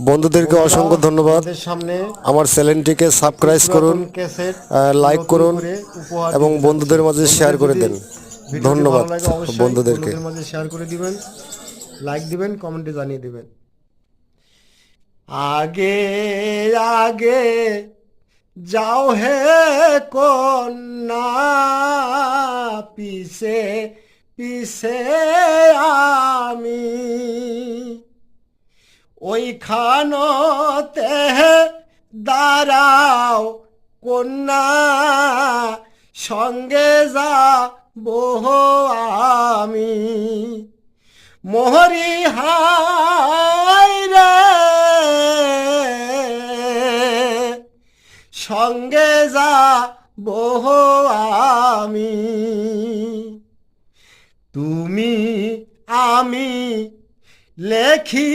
বন্ধুদেরকে অসংখ্য ধন্যবাদ। সামনে আমার চ্যানেলটিকে সাবস্ক্রাইব করুন, লাইক করুন এবং বন্ধুদের মাঝে শেয়ার করে দেন। ধন্যবাদ বন্ধুদেরকে। বন্ধুদের মাঝে শেয়ার করে দিবেন, লাইক দিবেন, কমেন্টে জানিয়ে দিবেন। আগে আগে যাও হে কন্যা, পিছে পিছে আমি, ওইখানতে দাঁড়াও কন্যা, সঙ্গে যাব আমি। মোহরি হায় রে, সঙ্গে যাব আমি। তুমি আমি লেখি